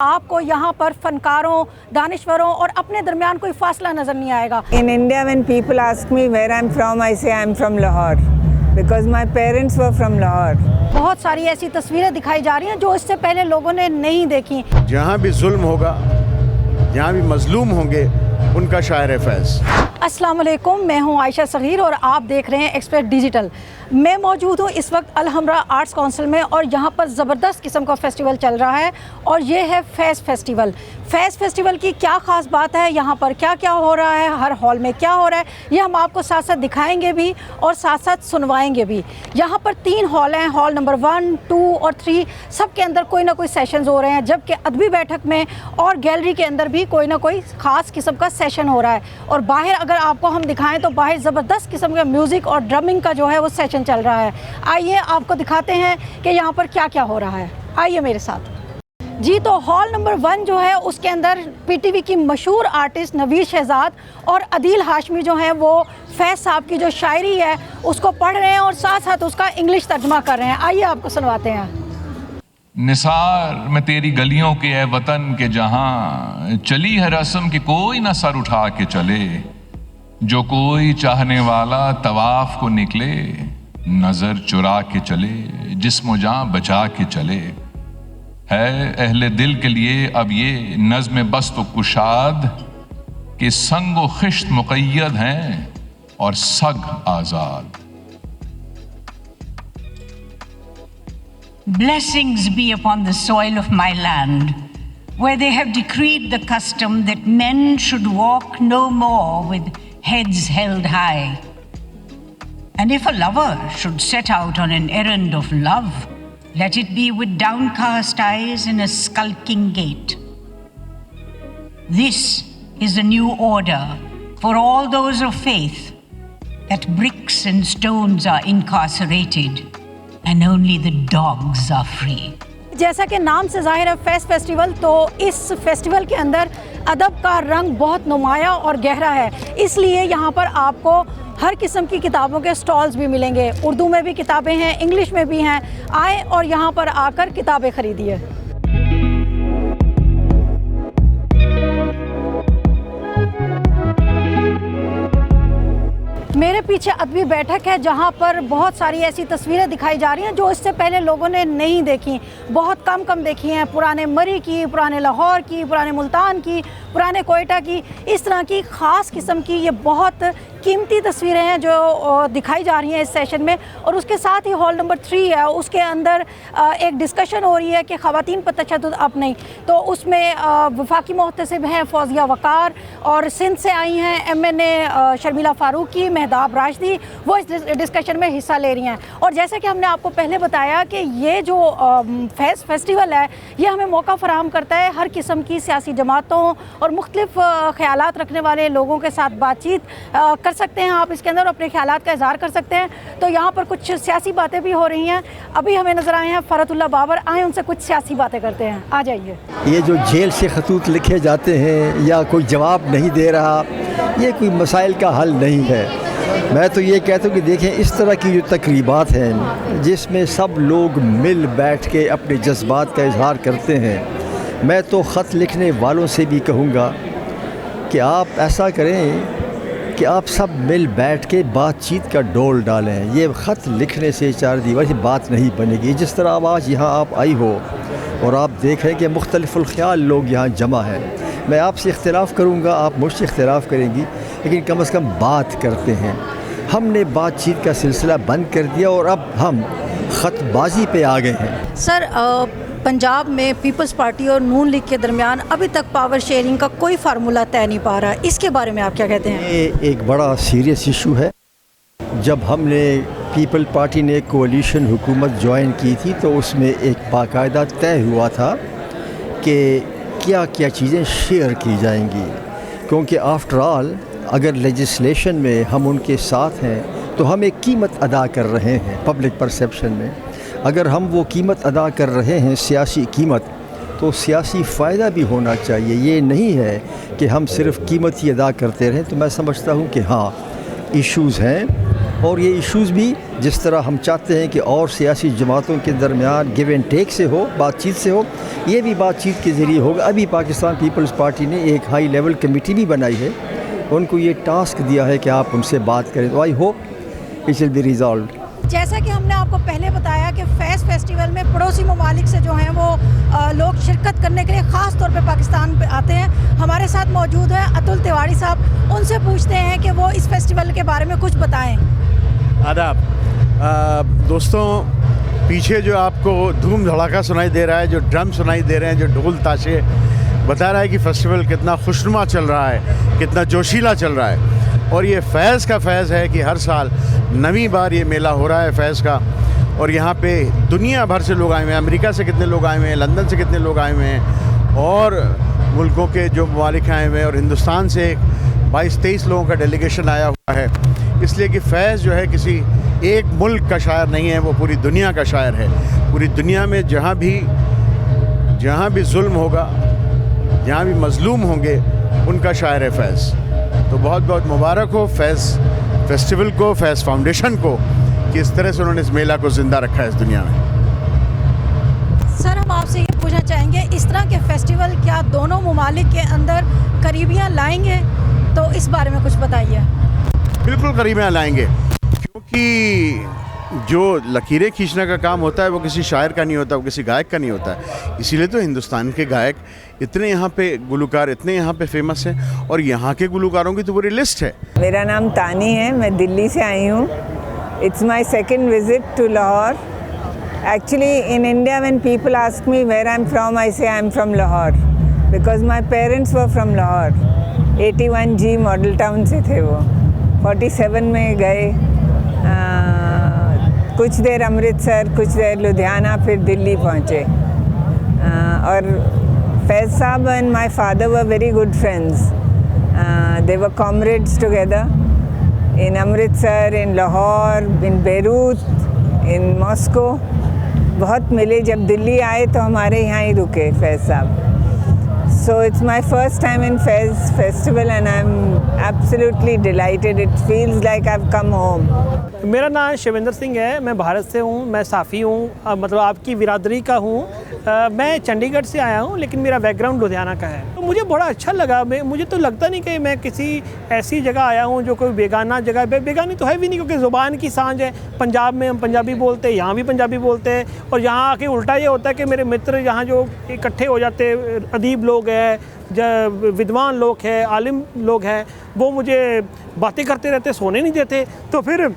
आपको यहाँ पर फनकारों, दानिश्वरों और अपने दरमियान कोई फासला नज़र नहीं आएगा। In India, when people ask me where I'm from, I say I'm from Lahore because my parents were from Lahore. बहुत सारी ऐसी तस्वीरें दिखाई जा रही हैं जो इससे पहले लोगों ने नहीं देखी। जहाँ भी जुल्म होगा, जहाँ भी मजलूम होंगे, उनका शायर फैज़। अस्सलाम वालेकुम, मैं हूँ आयशा सगीर और आप देख रहे हैं एक्सप्रेस डिजिटल। मैं मौजूद हूँ इस वक्त अल-हमरा आर्ट्स काउंसिल में और यहाँ पर ज़बरदस्त किस्म का फेस्टिवल चल रहा है और ये है फैज़ फेस्टिवल। फैज़ फेस्टिवल की क्या ख़ास बात है, यहाँ पर क्या क्या हो रहा है, हर हॉल में क्या हो रहा है, ये हम आपको साथ साथ दिखाएंगे भी और साथ साथ सुनवाएंगे भी। यहाँ पर 3 हॉल हैं, हॉल नंबर 1, 2 और 3, सब के अंदर कोई ना कोई सेशंस हो रहे हैं, जबकि अदबी बैठक में और गैलरी के अंदर भी कोई ना कोई ख़ास किस्म का सेशन हो रहा है। और बाहर अगर आपको हम दिखाएं तो बाहर ज़बरदस्त किस्म का म्यूज़िक और ड्रमिंग का जो है वो सेशन चल रहा है। आइए आपको दिखाते हैं कि यहाँ पर क्या क्या हो रहा है, आइए मेरे साथ जी। तो हॉल नंबर 1 जो है उसके अंदर पीटीवी की मशहूर आर्टिस्ट नवीर शहजाद और अदील हाशमी जो हैं वो फैज़ साहब की जो शायरी है उसको पढ़ रहे हैं और साथ साथ उसका इंग्लिश तर्जुमा कर रहे हैं। आइए आपको सुनवाते हैं। निसार में तेरी गलियों के है वतन के जहां चली है रस्म कि कोई ना सर उठा के चले, जो कोई चाहने वाला तवाफ को निकले, नजर चुरा के चले, जिस्म जान बचा के चले। है अहले दिल के लिए अब ये नज़्म बस तो कुशाद कि संग व खिश्त मुक़य्यद हैं और सग आज़ाद। Blessings be upon the soil of my land, where they have decreed the custom that men should walk no more with heads held high. And if a lover should set out on an errand of love, let it be with downcast eyes and a skulking gait. This is the new order for all those of faith, that bricks and stones are incarcerated and only the dogs are free. जैसा कि नाम से ज़ाहिर है फैज़ festival, तो इस festival के अंदर अदब का रंग बहुत नुमाया और गहरा है, इसलिए यहाँ पर आपको हर किस्म की किताबों के स्टॉल्स भी मिलेंगे। उर्दू में भी किताबें हैं, इंग्लिश में भी हैं। आए और यहाँ पर आकर किताबें खरीदिए। मेरे पीछे अदबी बैठक है जहाँ पर बहुत सारी ऐसी तस्वीरें दिखाई जा रही हैं जो इससे पहले लोगों ने नहीं देखी, बहुत कम देखी हैं। पुराने मरी की, पुराने लाहौर की, पुराने मुल्तान की, पुराने कोयटा की, इस तरह की ख़ास किस्म की ये बहुत कीमती तस्वीरें हैं जो दिखाई जा रही हैं इस सेशन में। और उसके साथ ही हॉल नंबर 3 है, उसके अंदर एक डिस्कशन हो रही है कि ख़वातीन पर तशद्दुद अब नहीं, तो उसमें वफाकी मुहतसिब हैं फौजिया वक़ार और सिंध से आई हैं MNA शर्मिला फ़ारूकी, मेहदाब राशिदी, वो इस डिस्कशन में हिस्सा ले रही हैं। और जैसे कि हमने आपको पहले बताया कि ये जो फैज़ फेस्टिवल है ये हमें मौका फ़राहम करता है हर किस्म की सियासी जमातों और मुख्तलिफ़ ख़यालात रखने वाले लोगों के साथ बातचीत कर सकते हैं आप इसके अंदर, अपने ख्यालात का इज़हार कर सकते हैं। तो यहाँ पर कुछ सियासी बातें भी हो रही हैं। अभी हमें नज़र आए हैं फ़रतुल्लाह बाबर, आए उनसे कुछ सियासी बातें करते हैं। आ जाइए। ये जो जेल से खतूत लिखे जाते हैं या कोई जवाब नहीं दे रहा, ये कोई मसाइल का हल नहीं है। मैं तो ये कहता हूँ कि देखें, इस तरह की जो तकरीबात हैं जिसमें सब लोग मिल बैठ के अपने जज्बात का इजहार करते हैं, मैं तो ख़त लिखने वालों से भी कहूँगा कि आप ऐसा करें कि आप सब मिल बैठ के बातचीत का डोल डालें। ये ख़त लिखने से चार दीवार से बात नहीं बनेगी। जिस तरह अब आज यहाँ आप आई हो और आप देख रहे हैं कि मुख्तलिफ़ुल ख़याल लोग यहाँ जमा हैं, मैं आपसे इख्तिलाफ़ करूँगा, आप मुझसे इख्तिलाफ़ करेंगी, लेकिन कम से कम बात करते हैं। हमने बातचीत का सिलसिला बंद कर दिया और अब हम ख़तबाजी पे आ गए हैं। सर, पंजाब में पीपल्स पार्टी और नून लीग के दरमियान अभी तक पावर शेयरिंग का कोई फार्मूला तय नहीं पा रहा, इसके बारे में आप क्या कहते हैं? ये एक बड़ा सीरियस इशू है। जब हमने पीपल पार्टी ने कोalition हुकूमत ज्वाइन की थी तो उसमें एक बाकायदा तय हुआ था कि क्या क्या चीज़ें शेयर की जाएंगी, क्योंकि आफ्टर ऑल अगर लेजिस्लेशन में हम उनके साथ हैं तो हम एक कीमत अदा कर रहे हैं पब्लिक परसेप्शन में। अगर हम वो कीमत अदा कर रहे हैं, सियासी कीमत, तो सियासी फ़ायदा भी होना चाहिए। ये नहीं है कि हम सिर्फ़ कीमत ही अदा करते रहें। तो मैं समझता हूँ कि हाँ, इश्यूज़ हैं और ये इश्यूज़ भी जिस तरह हम चाहते हैं कि और सियासी जमातों के दरमियान गिव एंड टेक से हो, बातचीत से हो, ये भी बातचीत के ज़रिए होगा। अभी पाकिस्तान पीपल्स पार्टी ने एक हाई लेवल कमेटी भी बनाई है, उनको ये टास्क दिया है कि आप उनसे बात करें, तो I hope it will be resolved. जैसा कि हमने आपको पहले बताया कि फैज़ फेस्टिवल में पड़ोसी ममालिक से जो हैं वो लोग शिरकत करने के लिए ख़ास तौर पे पाकिस्तान पे आते हैं। हमारे साथ मौजूद है अतुल तिवारी साहब, उनसे पूछते हैं कि वो इस फेस्टिवल के बारे में कुछ बताएं। आदाब दोस्तों, पीछे जो आपको धूम धड़ाका सुनाई दे रहा है, जो ड्रम सुनाई दे रहे हैं, जो ढोल ताशे, बता रहा है कि फेस्टिवल कितना खुशनुमा चल रहा है, कितना जोशीला चल रहा है। और ये फैज़ का फैज़ है कि हर साल नवी बार ये मेला हो रहा है फैज़ का। और यहाँ पे दुनिया भर से लोग आए हुए हैं, अमेरिका से कितने लोग आए हुए हैं, लंदन से कितने लोग आए हुए हैं, और मुल्कों के जो ममालिक आए हुए हैं, और हिंदुस्तान से 22-23 लोगों का डेलीगेशन आया हुआ है। इसलिए कि फैज़ जो है किसी एक मुल्क का शायर नहीं है, वो पूरी दुनिया का शायर है। पूरी दुनिया में जहाँ भी जुल्म होगा, जहाँ भी मज़लूम होंगे, उनका शायर है फैज़। तो बहुत बहुत मुबारक हो फैज़ फेस्टिवल को, फैज़ फाउंडेशन को, कि इस तरह से उन्होंने इस मेला को ज़िंदा रखा है इस दुनिया में। सर, हम आपसे ये पूछना चाहेंगे, इस तरह के फेस्टिवल क्या दोनों ममालिक के अंदर करीबियाँ लाएंगे? तो इस बारे में कुछ बताइए। बिल्कुल करीबियाँ लाएंगे, क्योंकि जो लकीरें खींचने का काम होता है वो किसी शायर का नहीं होता, वो किसी गायक का नहीं होता है। इसीलिए तो हिंदुस्तान के गायक इतने यहाँ पे, गुलकार इतने यहाँ पे फेमस हैं, और यहाँ के गुलकारों की तो पूरी लिस्ट है। मेरा नाम तानी है, मैं दिल्ली से आई हूँ। It's my second visit to Lahore. Actually, in India, when people ask me where I'm from, I say I'm from Lahore because my parents were from Lahore. 81G model town से थे वो। 47 में गए, कुछ देर अमृतसर, कुछ देर लुधियाना, फिर दिल्ली पहुँचे। और फैज़ साहब and my father were very good friends. They were comrades together in Amritsar, in Lahore, in Beirut, in Moscow. बहुत मिले। जब दिल्ली आए तो हमारे यहाँ ही रुके फैज़ साहब। So it's my first time in Fez festival and I'm absolutely delighted. It feels like I've come home. मेरा नाम शिवेंद्र सिंह है, मैं भारत से हूँ, मैं साफ़ी हूँ, मतलब आपकी बिरादरी का हूँ। मैं चंडीगढ़ से आया हूँ, लेकिन मेरा बैकग्राउंड लुधियाना का है। तो मुझे बड़ा अच्छा लगा। मुझे तो लगता नहीं कि मैं किसी ऐसी जगह आया हूँ जो कोई बेगाना जगह है। बेगानी तो है भी नहीं, क्योंकि ज़ुबान की सांझ है। पंजाब में हम पंजाबी बोलते हैं, यहाँ भी पंजाबी बोलते हैं, और यहाँ आके उल्टा ये होता है कि मेरे मित्र यहाँ जो इकट्ठे हो जाते, अदीब लोग हैं, विद्वान लोग हैं, आलिम लोग हैं, वो मुझे बातें करते रहते, सोने नहीं देते। तो फिर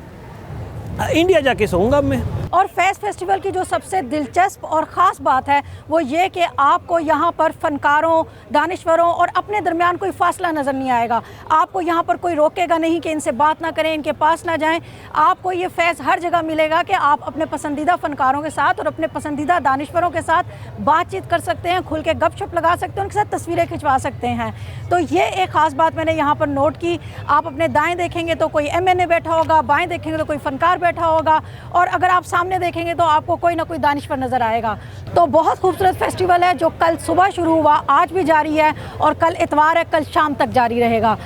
इंडिया जाके सोऊंगा अब मैं। और फैज़ फेस्टिवल की जो सबसे दिलचस्प और ख़ास बात है वो ये कि आपको यहाँ पर फ़नकारों, दानिश्वरों और अपने दरमियान कोई फ़ासला नज़र नहीं आएगा। आपको यहाँ पर कोई रोकेगा नहीं कि इनसे बात ना करें, इनके पास ना जाएं। आपको ये फैज़ हर जगह मिलेगा कि आप अपने पसंदीदा फ़नकारों के साथ और अपने पसंदीदा दानिश्वरों के साथ बातचीत कर सकते हैं, खुल के गपशप लगा सकते हैं, उनके साथ तस्वीरें खिंचवा सकते हैं। तो ये एक ख़ास बात मैंने यहाँ पर नोट की। आप अपने दाएँ देखेंगे तो कोई MNA बैठा होगा, बाएँ देखेंगे तो कोई फ़नकार बैठा होगा, और अगर आप सामने देखेंगे तो आपको कोई ना कोई दानिश्वर नज़र आएगा। तो बहुत खूबसूरत फेस्टिवल है जो कल सुबह शुरू हुआ, आज भी जारी है, और कल इतवार है, कल शाम तक जारी रहेगा।